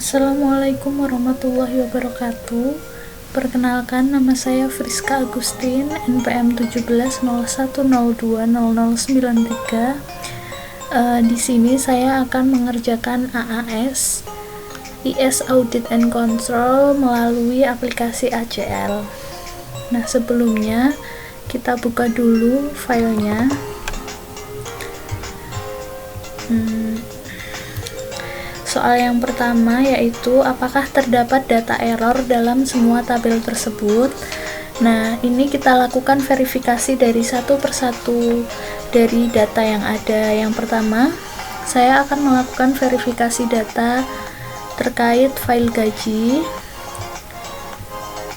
Assalamualaikum warahmatullahi wabarakatuh. Perkenalkan, nama saya Friska Agustin, NPM 1701020093. Di sini saya akan mengerjakan AAS IS Audit and Control melalui aplikasi ACL. Nah, sebelumnya kita buka dulu filenya. Soal yang pertama yaitu apakah terdapat data error dalam semua tabel tersebut. Nah, ini kita lakukan verifikasi dari satu persatu dari data yang ada. Yang pertama, saya akan melakukan verifikasi data terkait file gaji.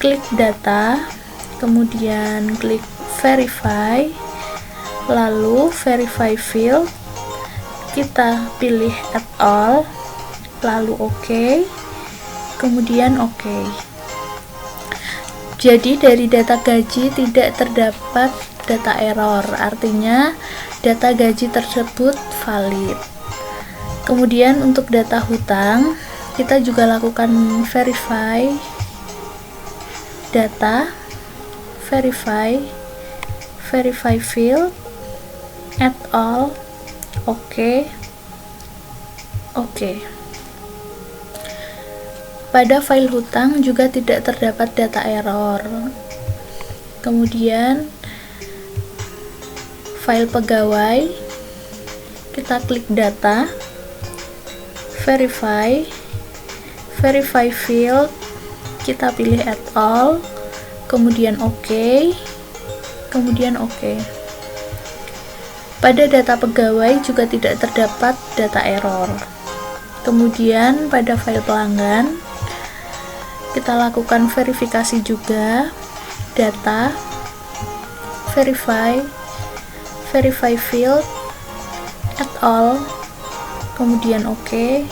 Klik data, kemudian klik verify, lalu verify field, kita pilih add all, lalu OK, kemudian OK. Jadi dari data gaji tidak terdapat data error, artinya data gaji tersebut valid. Kemudian untuk data hutang, kita juga lakukan verify data, verify field, add all, OK, OK. Pada file hutang juga tidak terdapat data error. Kemudian file pegawai, kita klik data, verify field, kita pilih add all, kemudian OK, kemudian OK. Pada data pegawai juga tidak terdapat data error. Kemudian pada file pelanggan, kita lakukan verifikasi juga, data, verify field, add all, kemudian OK,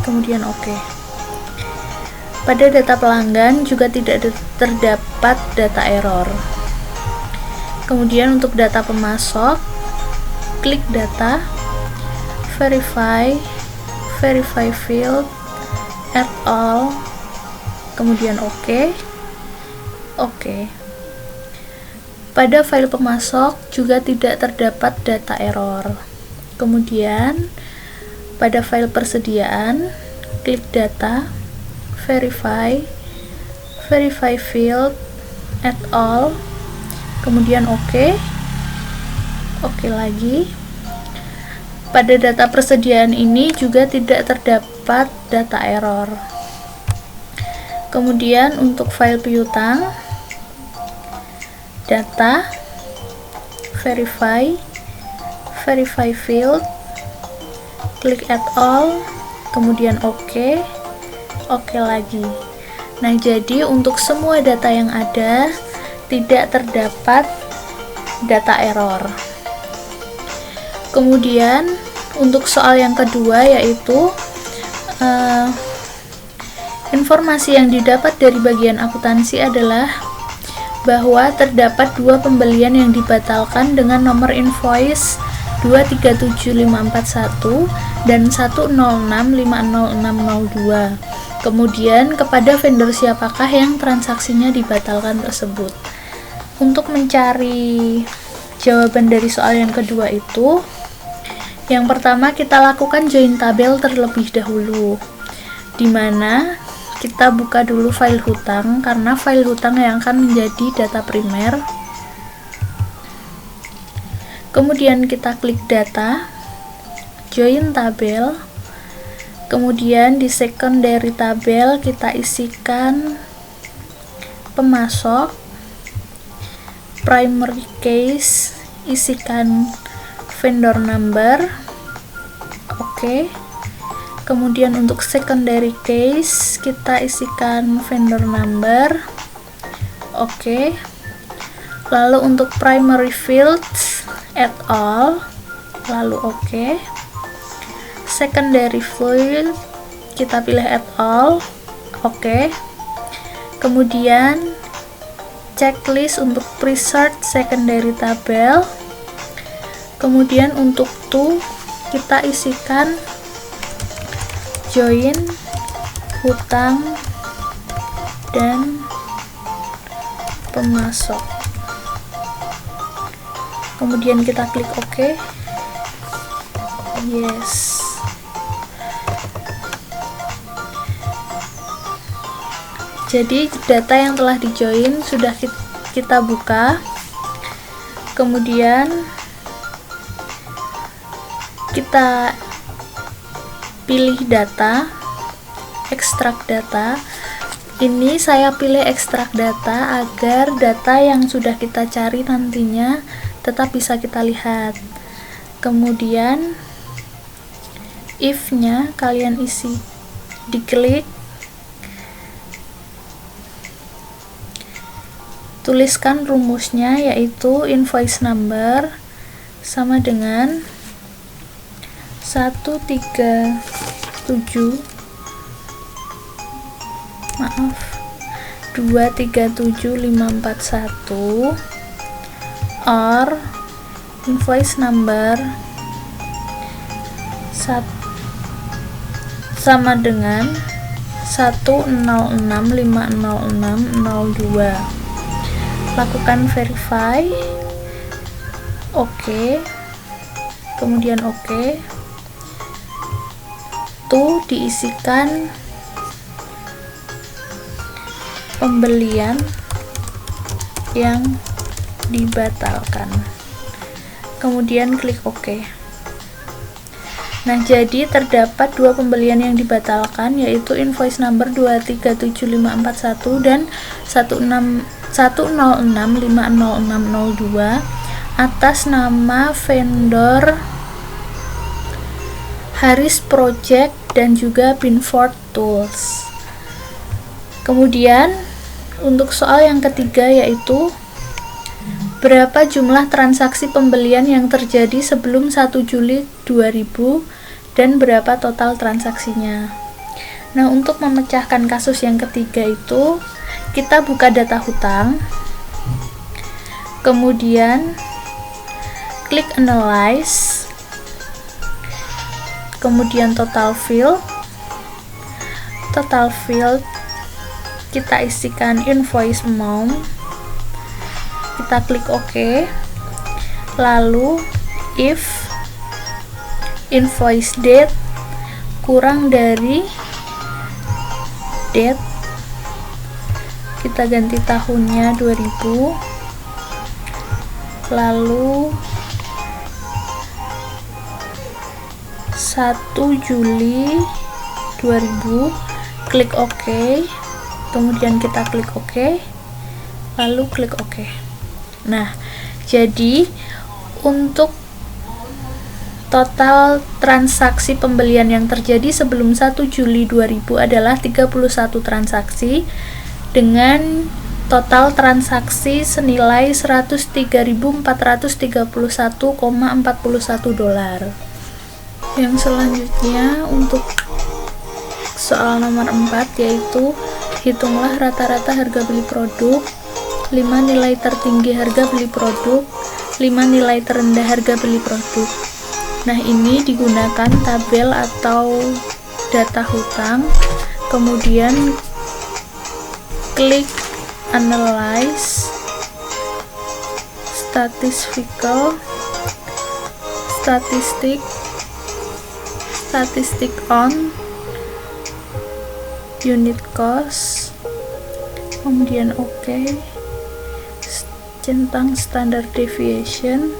kemudian OK. Pada data pelanggan juga tidak terdapat data error. Kemudian untuk data pemasok, klik data, verify field, add all, kemudian OK, OK. Pada file pemasok juga tidak terdapat data error. Kemudian pada file persediaan, klik data, verify field, add all, kemudian OK, OK lagi. Pada data persediaan ini juga tidak terdapat data error. Kemudian untuk file piutang, data, verify field, klik add all, kemudian OK, OK lagi. Nah, jadi untuk semua data yang ada tidak terdapat data error. Kemudian untuk soal yang kedua yaitu informasi yang didapat dari bagian akuntansi adalah bahwa terdapat 2 pembelian yang dibatalkan dengan nomor invoice 237541 dan 106500602. Kemudian kepada vendor siapakah yang transaksinya dibatalkan tersebut. Untuk mencari jawaban dari soal yang kedua itu, yang pertama kita lakukan join tabel terlebih dahulu, di mana kita buka dulu file hutang karena file hutang yang akan menjadi data primer. Kemudian kita klik data, join tabel, kemudian di secondary tabel kita isikan pemasok, primary case isikan vendor number, OK. Kemudian untuk secondary case kita isikan vendor number, OK. Lalu untuk primary fields, add all, lalu OK. Secondary field kita pilih add all, OK. Kemudian checklist untuk presearch secondary tabel. Kemudian untuk to kita isikan join hutang dan pemasok. Kemudian kita klik OK. Yes. Jadi data yang telah di-join sudah kita buka. Kemudian kita pilih data, ekstrak data. Ini saya pilih ekstrak data agar data yang sudah kita cari nantinya tetap bisa kita lihat. Kemudian if-nya kalian isi, diklik, tuliskan rumusnya, yaitu invoice number sama dengan 237541 or invoice number sama dengan 106500602. Lakukan verify, oke, kemudian oke. Tuh diisikan pembelian yang dibatalkan, kemudian klik OK. Nah, jadi terdapat dua pembelian yang dibatalkan, yaitu invoice number 237541 dan 106500602 atas nama vendor Haris Project dan juga Binford Tools. Kemudian untuk soal yang ketiga, yaitu berapa jumlah transaksi pembelian yang terjadi sebelum 1 Juli 2000 dan berapa total transaksinya. Nah, untuk memecahkan kasus yang ketiga itu kita buka data hutang, kemudian klik analyze, kemudian total field kita isikan invoice amount, kita klik OK. Lalu if invoice date kurang dari date, kita ganti tahunnya 2000, lalu 1 Juli 2000, klik OK, kemudian kita klik OK, lalu klik OK. Nah, jadi untuk total transaksi pembelian yang terjadi sebelum 1 Juli 2000 adalah 31 transaksi dengan total transaksi senilai 103.431,41 dolar. Yang selanjutnya untuk soal nomor 4, yaitu hitunglah rata-rata harga beli produk, 5 nilai tertinggi harga beli produk, 5 nilai terendah harga beli produk. Nah, ini digunakan tabel atau data hutang, kemudian klik analyze, statistik on, unit cost, kemudian OK, centang standard deviation,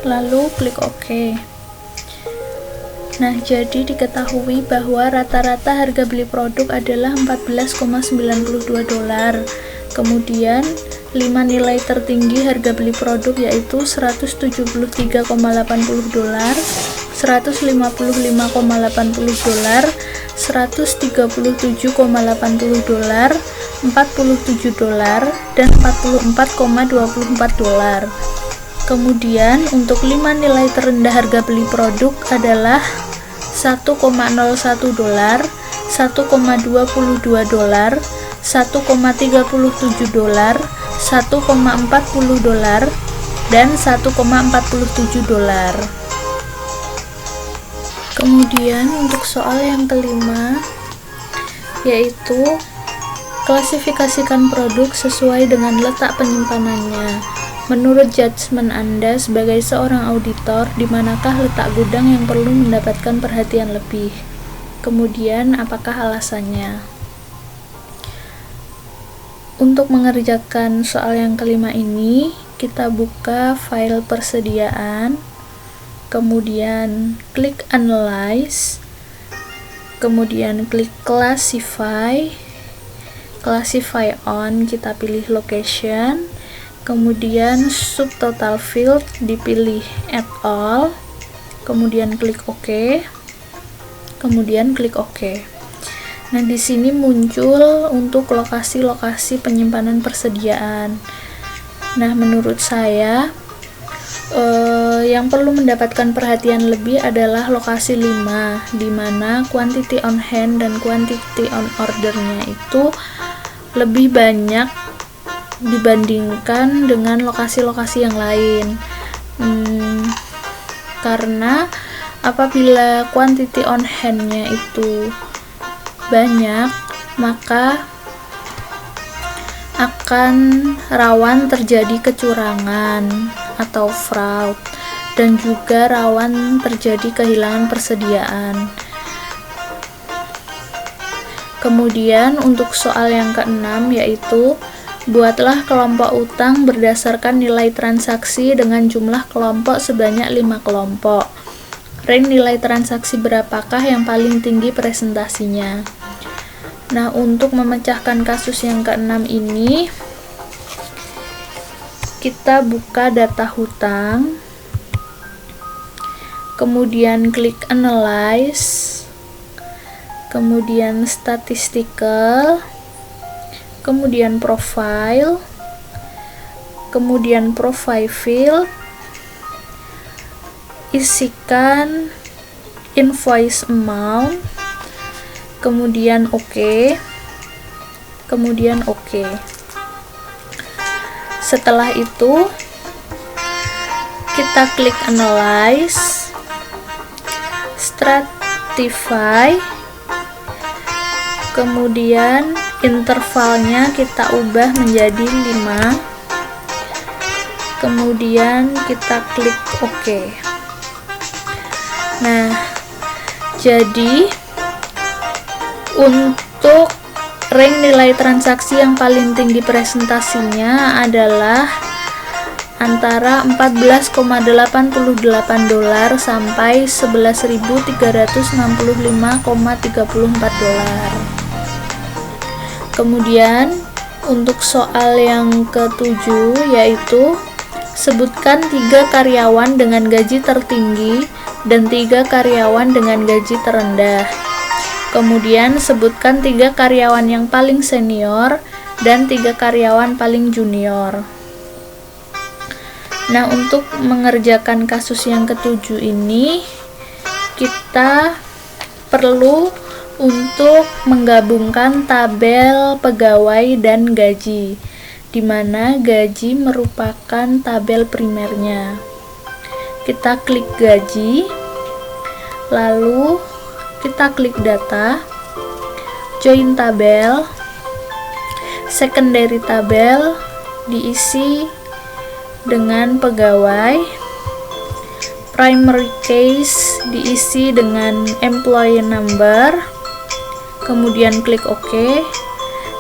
lalu klik OK. Nah, jadi diketahui bahwa rata-rata harga beli produk adalah 14,92 dolar. Kemudian 5 nilai tertinggi harga beli produk yaitu 173,80 dolar, 155,80 dolar, 137,80 dolar, 47 dolar, dan 44,24 dolar. Kemudian untuk 5 nilai terendah harga beli produk adalah 1,01 dolar, 1,22 dolar, 1,37 dolar, 1,40 dolar, dan 1,47 dolar. Kemudian untuk soal yang kelima, yaitu klasifikasikan produk sesuai dengan letak penyimpanannya. Menurut judgement Anda sebagai seorang auditor, di manakah letak gudang yang perlu mendapatkan perhatian lebih? Kemudian, apakah alasannya? Untuk mengerjakan soal yang kelima ini, kita buka file persediaan, kemudian klik Analyze, kemudian klik Classify on, kita pilih Location, kemudian subtotal field dipilih Add All, kemudian klik OK, kemudian klik OK. Nah, di sini muncul untuk lokasi-lokasi penyimpanan persediaan. Nah, menurut saya yang perlu mendapatkan perhatian lebih adalah lokasi 5, di mana quantity on hand dan quantity on ordernya itu lebih banyak dibandingkan dengan lokasi-lokasi yang lain. Karena apabila quantity on hand-nya itu banyak, maka akan rawan terjadi kecurangan atau fraud, dan juga rawan terjadi kehilangan persediaan. Kemudian untuk soal yang keenam, yaitu buatlah kelompok utang berdasarkan nilai transaksi dengan jumlah kelompok sebanyak 5 kelompok. Rank nilai transaksi berapakah yang paling tinggi presentasinya? Nah, untuk memecahkan kasus yang keenam ini, kita buka data hutang, kemudian klik Analyze, kemudian Statistical, kemudian Profile, kemudian Profile Field, isikan invoice amount, kemudian OK, kemudian OK. Setelah itu, kita klik Analyze, Stratify, kemudian intervalnya kita ubah menjadi 5, kemudian kita klik OK. Nah, jadi untuk rank nilai transaksi yang paling tinggi presentasinya adalah antara 14,88 dolar sampai 11.365,34 dolar. Kemudian untuk soal yang ketujuh, yaitu sebutkan 3 karyawan dengan gaji tertinggi dan 3 karyawan dengan gaji terendah. Kemudian sebutkan 3 karyawan yang paling senior dan 3 karyawan paling junior. Nah, untuk mengerjakan kasus yang ketujuh ini, kita perlu untuk menggabungkan tabel pegawai dan gaji, di mana gaji merupakan tabel primernya. Kita klik gaji, lalu kita klik data, join tabel, secondary tabel diisi dengan pegawai, primary case diisi dengan employee number, kemudian klik OK.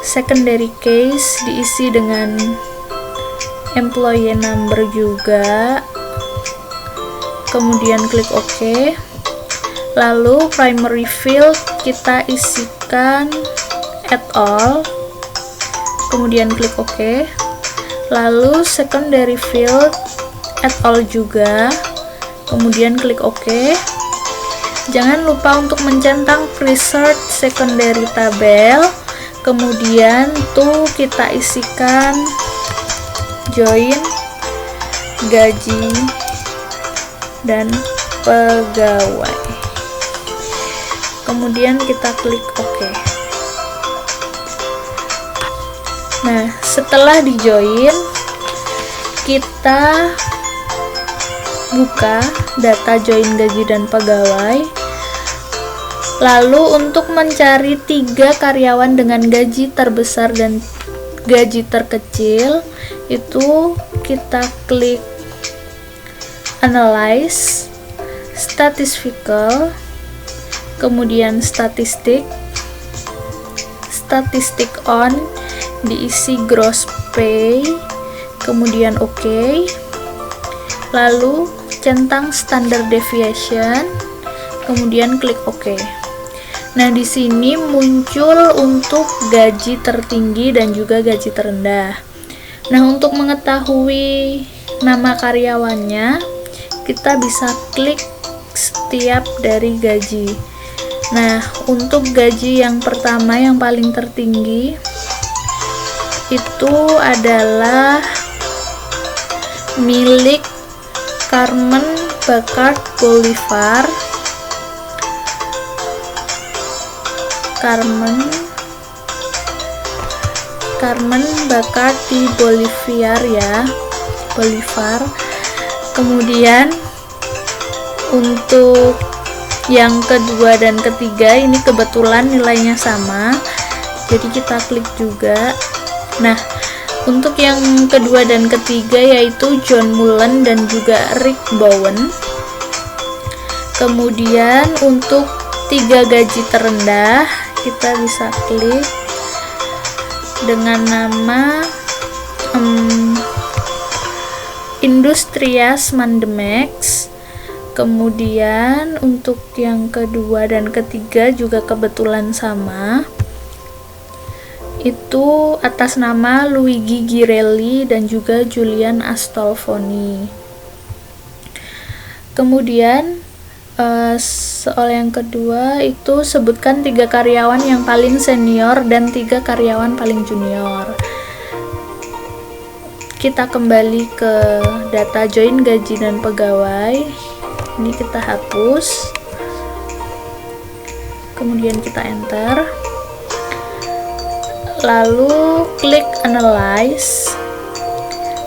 Secondary case diisi dengan employee number juga, kemudian klik OK. Lalu primary field kita isikan add all, kemudian klik OK. Lalu secondary field add all juga, kemudian klik OK. Jangan lupa untuk mencentang presearch secondary tabel, kemudian tuh kita isikan join gaji dan pegawai, kemudian kita klik OK. Nah, setelah di join, kita buka data join gaji dan pegawai, Lalu untuk mencari 3 karyawan dengan gaji terbesar dan gaji terkecil, itu kita klik Analyze, Statistical, kemudian Statistik on, diisi gross pay, kemudian OK, lalu centang standard deviation, kemudian klik OK. Nah, di sini muncul untuk gaji tertinggi dan juga gaji terendah. Nah, untuk mengetahui nama karyawannya, kita bisa klik setiap dari gaji. Nah, untuk gaji yang pertama yang paling tertinggi itu adalah milik Carmen Bacard Bolivar. Carmen Bacard di Bolivar ya, Bolivar. Kemudian untuk yang kedua dan ketiga ini kebetulan nilainya sama, jadi kita klik juga. Nah, untuk yang kedua dan ketiga yaitu John Mullen dan juga Rick Bowen. Kemudian untuk 3 gaji terendah kita bisa klik dengan nama Industrias Mandemax. Kemudian untuk yang kedua dan ketiga juga kebetulan sama, itu atas nama Luigi Girelli dan juga Julian Astolfoni. Kemudian soal yang kedua itu sebutkan 3 karyawan yang paling senior dan 3 karyawan paling junior. Kita kembali ke data join gaji dan pegawai. Ini kita hapus, kemudian kita enter, lalu klik Analyze,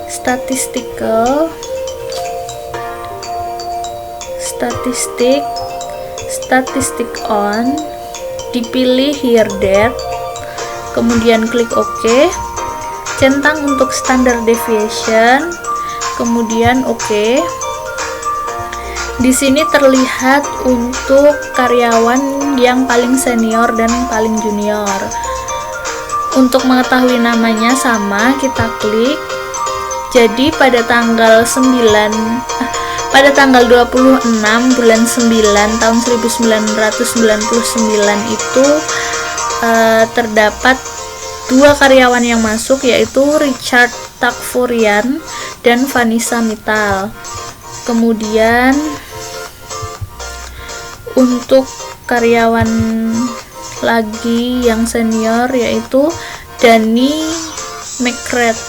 Statistical, Statistik on, dipilih Here That, kemudian klik OK, centang untuk standard deviation, kemudian OK. Di sini terlihat untuk karyawan yang paling senior dan paling junior. Untuk mengetahui namanya sama, kita klik. Jadi pada tanggal 26 bulan 9 tahun 1999 itu terdapat 2 karyawan yang masuk, yaitu Richard Takfurian dan Vanessa Mittal. Kemudian untuk karyawan lagi yang senior yaitu Danny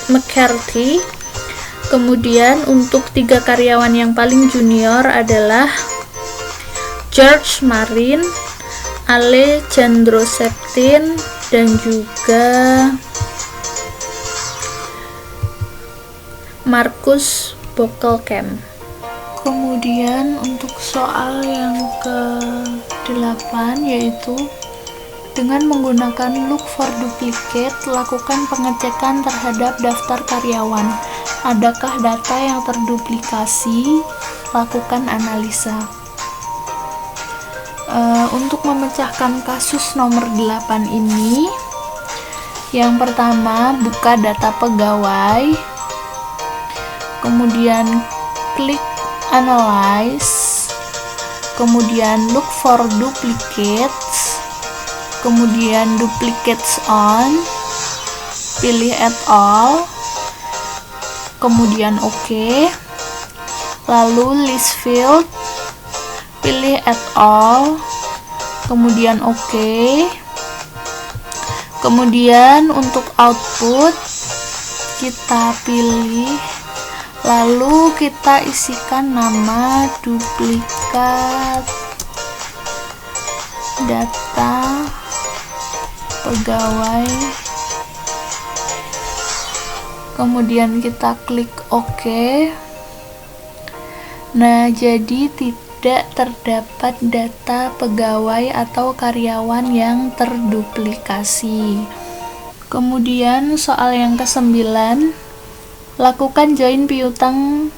McCarthy. Kemudian untuk 3 karyawan yang paling junior adalah George Marin, Ale Chandroseptin, dan juga Marcus Bokelkamp. Kemudian untuk soal yang ke-8 yaitu dengan menggunakan look for duplicate, lakukan pengecekan terhadap daftar karyawan. Adakah data yang terduplikasi? Lakukan analisa. Untuk memecahkan kasus nomor 8 ini, yang pertama buka data pegawai, kemudian klik Analyze, kemudian look for duplicates, kemudian duplicates on, pilih add all, kemudian OK, lalu list field, pilih add all, kemudian OK, kemudian untuk output kita pilih, lalu kita isikan nama duplikat data pegawai, kemudian kita klik OK. Nah, jadi tidak terdapat data pegawai atau karyawan yang terduplikasi. Kemudian soal yang ke-9, lakukan join piutang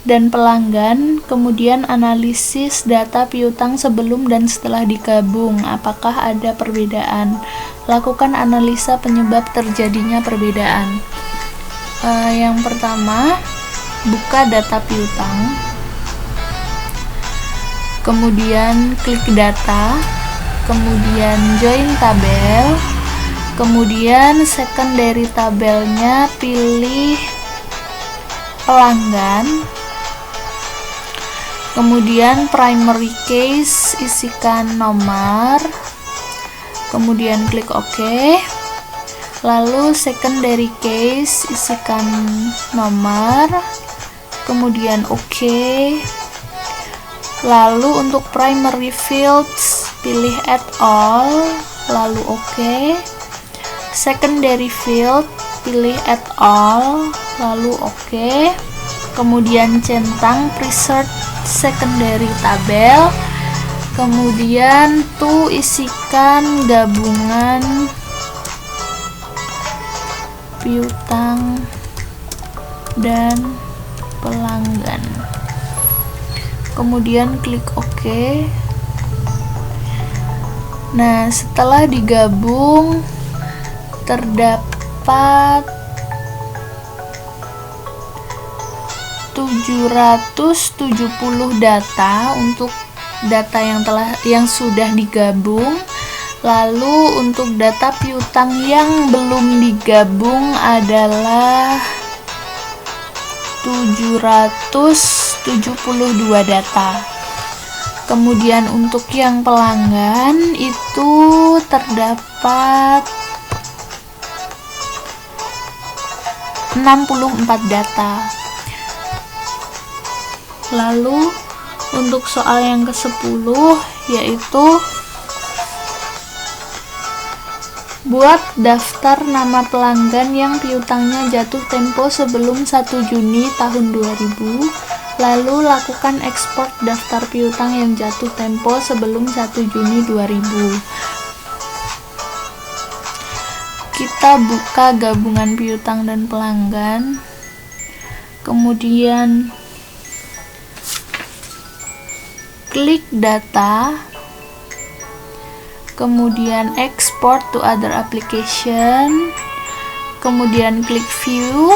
dan pelanggan, kemudian analisis data piutang sebelum dan setelah digabung, apakah ada perbedaan. Lakukan analisa penyebab terjadinya perbedaan. Yang pertama, buka data piutang, kemudian klik data, kemudian join tabel, kemudian secondary tabelnya pilih pelanggan, kemudian primary case isikan nomor, kemudian klik OK, lalu secondary case isikan nomor, kemudian OK, lalu untuk primary fields pilih add all, lalu OK, secondary field pilih add all, lalu OK, kemudian centang preset secondary tabel, kemudian isikan gabungan piutang dan pelanggan, kemudian klik OK. Nah, setelah digabung terdapat 770 data untuk data yang sudah digabung. Lalu untuk data piutang yang belum digabung adalah 772 data. Kemudian untuk yang pelanggan itu terdapat 64 data. Lalu untuk soal yang ke-10 yaitu buat daftar nama pelanggan yang piutangnya jatuh tempo sebelum 1 Juni tahun 2000, lalu lakukan ekspor daftar piutang yang jatuh tempo sebelum 1 Juni 2000. Kita buka gabungan piutang dan pelanggan, kemudian klik data, kemudian export to other application, kemudian klik view,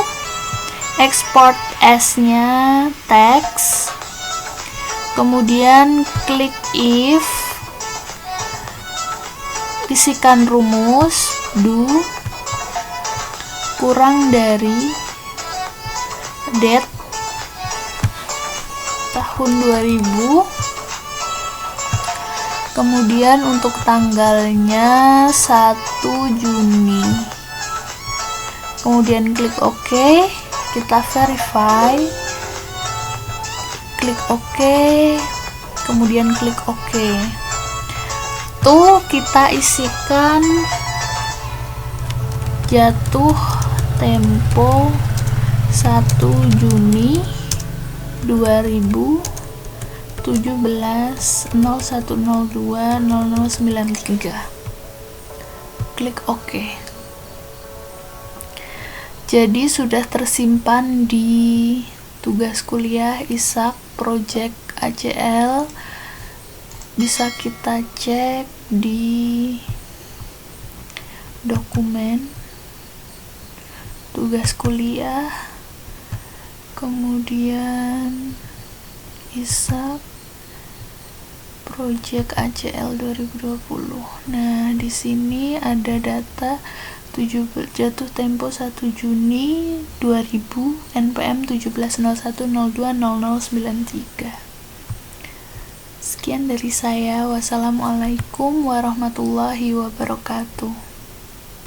export as-nya text, kemudian klik if, isikan rumus do kurang dari date tahun 2000, kemudian untuk tanggalnya 1 Juni, kemudian klik OK, kita verify, klik OK, kemudian klik OK. Tuh kita isikan jatuh tempo 1 Juni 2017 0102 0093. Klik OK. Jadi sudah tersimpan di tugas kuliah ISAK Project ACL. Bisa kita cek di dokumen tugas kuliah, kemudian ISAK Project ACL 2020. Nah, di sini ada data jatuh tempo 1 Juni 2000 NPM 1701020093. Sekian dari saya. Wassalamualaikum warahmatullahi wabarakatuh.